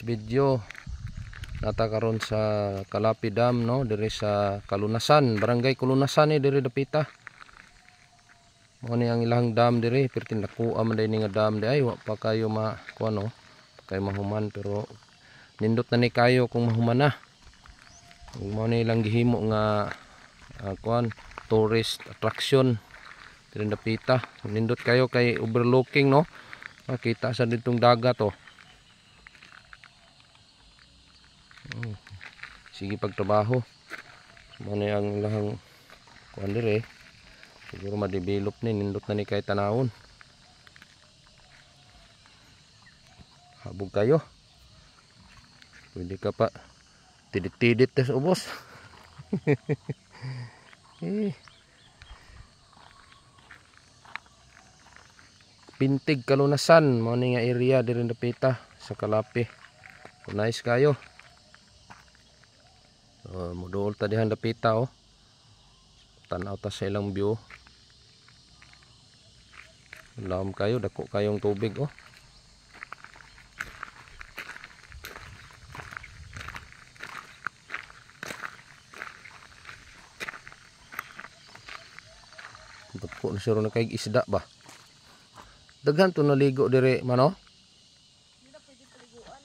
Video nata karon sa Kalapi Dam, no, dire sa Kalunasan, barangay Kalunasan ni dire dapita. Mo ni ang ilang dam dire, pero tinakuha man day ni nga dam di ay wa pa kayo kuan, no, kay mahuman, pero nindot na ni kayo kung mahuman na. Mo ni ilang gihimo nga kuan tourist attraction dire dapita. Nindot kayo kay overlooking, no, makita sa ditong dagat, oh. Sige pagtrabaho. Mano ang lahang kuan dire. Siguro ma-develop ni, nindot na ni kay tanawon. Habog kayo. Pwede ka pa tidit-tidit sa ubos. Pintig Kalunasan, mao ni nga area dire dapita sa Kalapi. Nice kayo. Moduol ta dihan dapita, oh. Tanaw ta sa ilang view. Lam kayo, dako kayong tubig, oh. Dako na siya ron kay isda ba. Daghan to naligo dire man, oh. Hindi na pwede paliguan.